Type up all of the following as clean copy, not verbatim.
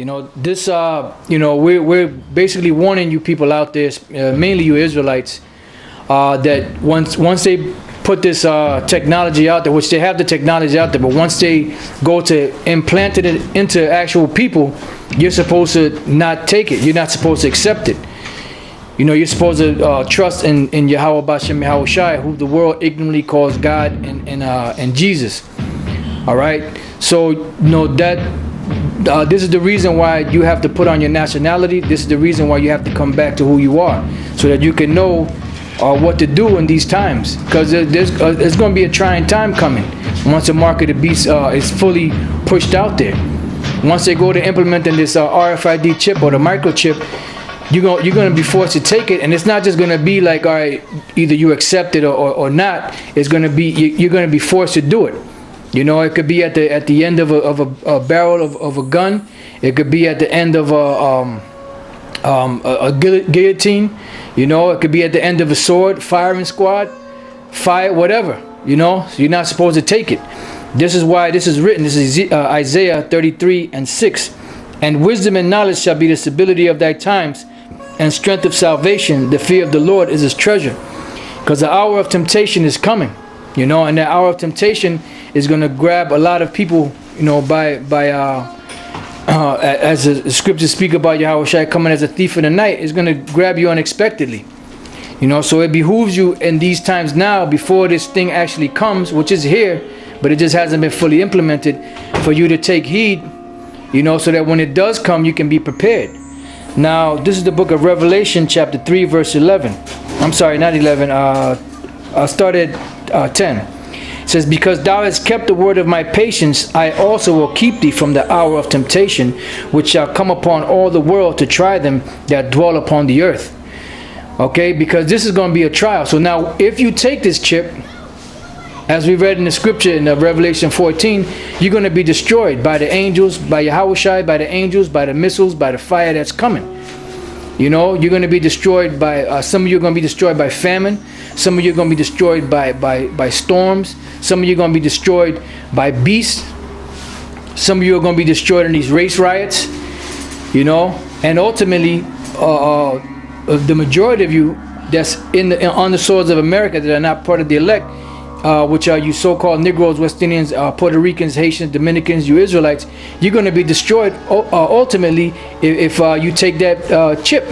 You know, this, you know, we're basically warning you people out there, mainly you Israelites, that once they put this technology out there, which they have the technology out there, but once they go to implant it into actual people, you're supposed to not take it. You're not supposed to accept it. You know, you're supposed to trust in Yahweh Bashem Yahweh Shai, who the world ignorantly calls God and Jesus. All right. So, you know, that this is the reason why you have to put on your nationality. This is the reason why you have to come back to who you are, so that you can know what to do in these times. Because there's going to be a trying time coming once the mark of the beast is fully pushed out there. Once they go to implementing this R.F.I.D chip or the microchip, you're going to be forced to take it, and it's not just going to be like, all right, either you accept it or not. It's going to be, you're going to be forced to do it. You know, it could be at the end of a barrel of a gun. It could be at the end of a guillotine. You know, it could be at the end of a sword, firing squad, fire, whatever. You know, so you're not supposed to take it. This is why this is written. This is Isaiah 33:6. And wisdom and knowledge shall be the stability of thy times, and strength of salvation. The fear of the Lord is his treasure. Because the hour of temptation is coming. You know, and that hour of temptation is going to grab a lot of people, you know, as the scriptures speak about Yahweh Shai coming as a thief in the night. It's going to grab you unexpectedly. You know, so it behooves you in these times now, before this thing actually comes, which is here, but it just hasn't been fully implemented, for you to take heed, you know, so that when it does come, you can be prepared. Now, this is the book of Revelation, chapter 3, verse 11. I'm sorry, not 11. I started 10. It says, because thou hast kept the word of my patience, I also will keep thee from the hour of temptation, which shall come upon all the world to try them that dwell upon the earth. Okay, because this is going to be a trial. So now, if you take this chip, as we read in the scripture in Revelation 14, you're going to be destroyed by the angels, by Yahweh Shai, by the angels, by the missiles, by the fire that's coming. You know, you're going to be destroyed by, some of you are going to be destroyed by famine. Some of you are going to be destroyed by storms. Some of you are going to be destroyed by beasts. Some of you are going to be destroyed in these race riots. You know, and ultimately, the majority of you that's on the soils of America that are not part of the elect, which are you so-called Negroes, West Indians, Puerto Ricans, Haitians, Dominicans, you Israelites, you're going to be destroyed ultimately if you take that chip.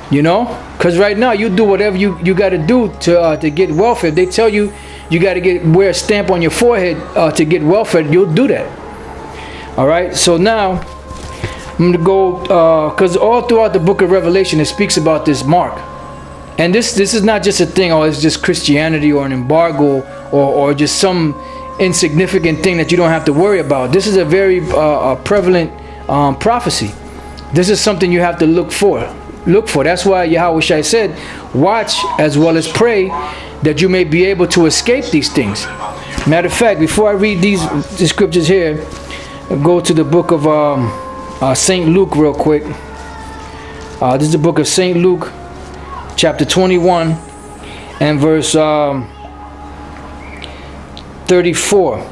You know, because right now you do whatever you got to do to get welfare. If they tell you you got to wear a stamp on your forehead to get welfare, you'll do that. All right. So now I'm gonna go because all throughout the book of Revelation it speaks about this mark, and this is not just a thing. Oh, it's just Christianity or an embargo or just some insignificant thing that you don't have to worry about. This is a very prevalent prophecy. This is something you have to look for. That's why Yahweh Shai said, watch as well as pray, that you may be able to escape these things. Matter of fact, before I read these scriptures here, I'll go to the book of St. Luke real quick. This is the book of St. Luke, chapter 21 and verse 34.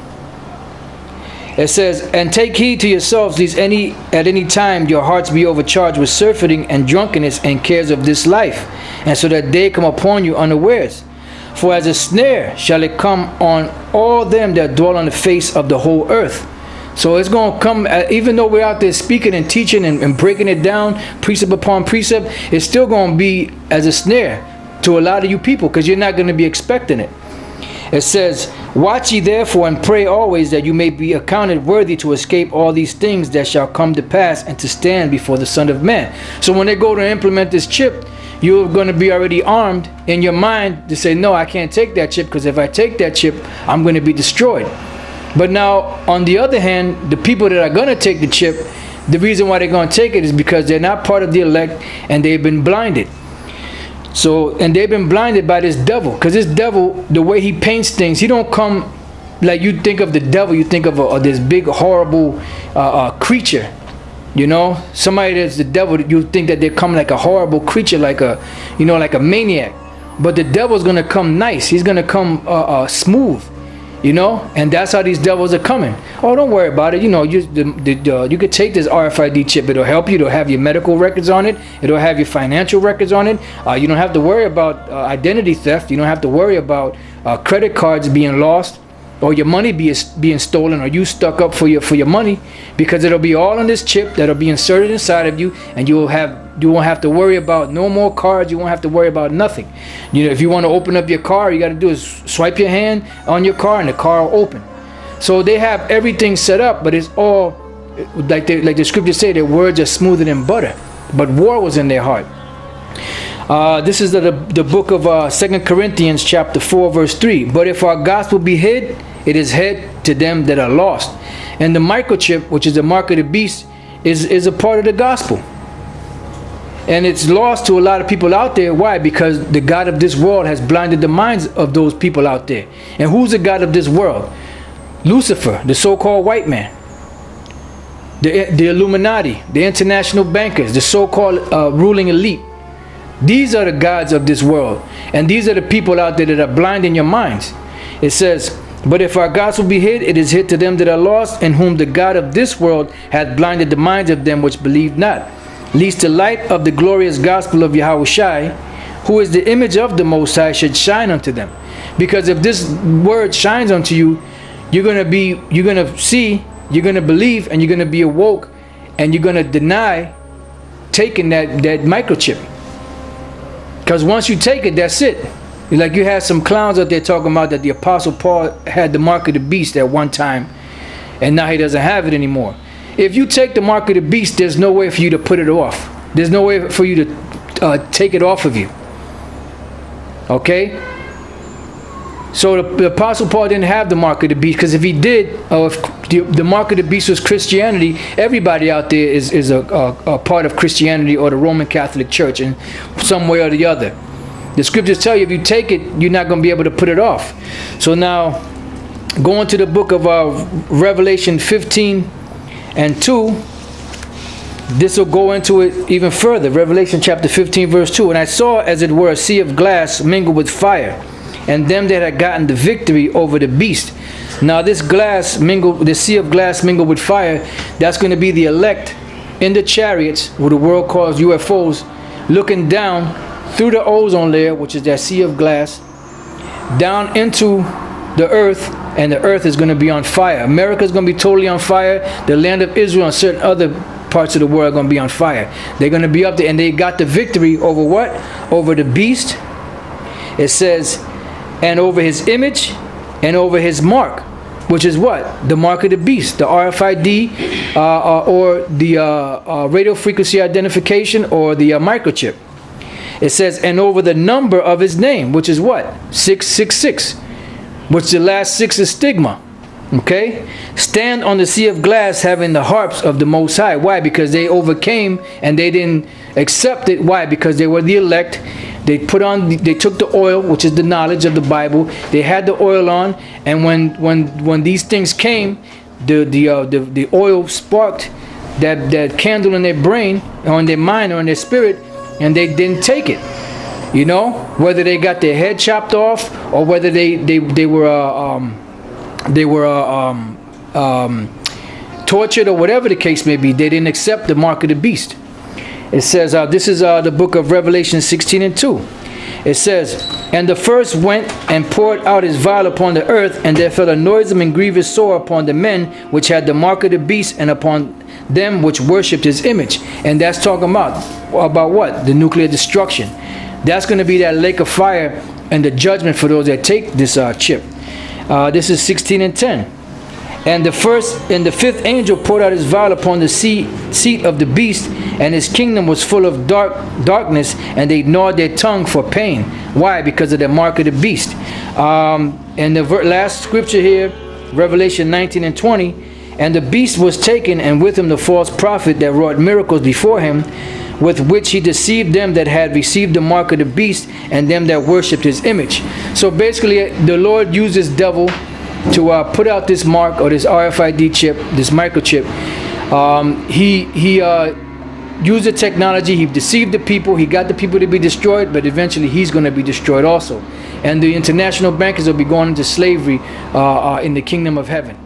It says, and take heed to yourselves, lest at any time your hearts be overcharged with surfeiting and drunkenness and cares of this life, and so that day come upon you unawares. For as a snare shall it come on all them that dwell on the face of the whole earth. So it's going to come, even though we're out there speaking and teaching and breaking it down, precept upon precept, it's still going to be as a snare to a lot of you people, because you're not going to be expecting it. It says, watch ye therefore and pray always, that you may be accounted worthy to escape all these things that shall come to pass, and to stand before the Son of Man. So when they go to implement this chip, you're going to be already armed in your mind to say, no, I can't take that chip, because if I take that chip, I'm going to be destroyed. But now, on the other hand, the people that are going to take the chip, the reason why they're going to take it is because they're not part of the elect, and they've been blinded. So, and they've been blinded by this devil, because this devil, the way he paints things, he don't come like you think of the devil. You think of this big horrible creature, you know, somebody that's the devil. You think that they come like a horrible creature, like a, you know, like a maniac. But the devil's gonna come nice. He's gonna come smooth. You know, and that's how these devils are coming. Oh, don't worry about it. You know, you could take this R.F.I.D chip. It'll help you. It'll have your medical records on it. It'll have your financial records on it. You don't have to worry about identity theft. You don't have to worry about credit cards being lost, or your money being stolen, or you stuck up for your money, because it'll be all on this chip that'll be inserted inside of you, and you won't have to worry about no more cards. You won't have to worry about nothing. You know, if you want to open up your car, you got to do is swipe your hand on your car, and the car will open. So they have everything set up, but it's all like the scriptures say, their words are smoother than butter, but war was in their heart. This is the book of 2 Corinthians chapter 4 verse 3. But if our gospel be hid, it is hid to them that are lost. And the microchip, which is the mark of the beast, is a part of the gospel. And it's lost to a lot of people out there. Why? Because the God of this world has blinded the minds of those people out there. And who's the God of this world? Lucifer, the so-called white man. The Illuminati, the international bankers, the so-called ruling elite. These are the gods of this world. And these are the people out there that are blinding your minds. It says, but if our gospel be hid, it is hid to them that are lost, in whom the God of this world hath blinded the minds of them which believe not, lest the light of the glorious gospel of Yahushai, who is the image of the Most High, should shine unto them. Because if this word shines unto you, you're going to see, you're going to believe, and you're going to be awoke, and you're going to deny taking that microchip. Because once you take it, that's it. Like you had some clowns out there talking about that the Apostle Paul had the mark of the beast at one time, and now he doesn't have it anymore. If you take the mark of the beast, there's no way for you to put it off. There's no way for you to take it off of you. Okay? So the Apostle Paul didn't have the mark of the beast, because if he did, if the mark of the beast was Christianity, everybody out there is a part of Christianity or the Roman Catholic Church in some way or the other. The scriptures tell you if you take it, you're not going to be able to put it off. So now, going to the book of Revelation 15 and 2, this will go into it even further. Revelation chapter 15 verse 2. And I saw as it were a sea of glass mingled with fire, and them that had gotten the victory over the beast. Now this sea of glass mingled with fire, that's going to be the elect in the chariots, what the world calls UFOs, looking down through the ozone layer, which is that sea of glass, down into the earth, and the earth is going to be on fire. America is going to be totally on fire. The land of Israel and certain other parts of the world are going to be on fire. They're going to be up there, and they got the victory over what? Over the beast. It says, and over his image, and over his mark, which is what? The mark of the beast, the R.F.I.D, or the radio frequency identification, or the microchip. It says, and over the number of his name, which is what? 666, which the last 6 is stigma. Okay? Stand on the sea of glass, having the harps of the Most High. Why? Because they overcame and they didn't accept it. Why? Because they were the elect. They took the oil, which is the knowledge of the Bible. They had the oil on, and when these things came, the oil sparked that candle in their brain, or in their mind, or in their spirit, and they didn't take it. You know, whether they got their head chopped off, or whether they were tortured, or whatever the case may be, they didn't accept the mark of the beast. It says, this is the book of Revelation 16 and 2. It says, and the first went and poured out his vial upon the earth, and there fell a noisome and grievous sore upon the men which had the mark of the beast, and upon them which worshipped his image. And that's talking about what? The nuclear destruction. That's going to be that lake of fire and the judgment for those that take this chip. This is 16 and 10. And the fifth angel poured out his vial upon the seat of the beast, and his kingdom was full of darkness, and they gnawed their tongue for pain. Why? Because of the mark of the beast. And the last scripture here, Revelation 19 and 20, and the beast was taken, and with him the false prophet that wrought miracles before him, with which he deceived them that had received the mark of the beast, and them that worshipped his image. So basically, the Lord used this devil to put out this mark, or this R.F.I.D chip, this microchip. used the technology, he deceived the people, he got the people to be destroyed, but eventually he's going to be destroyed also. And the international bankers will be going into slavery in the kingdom of heaven.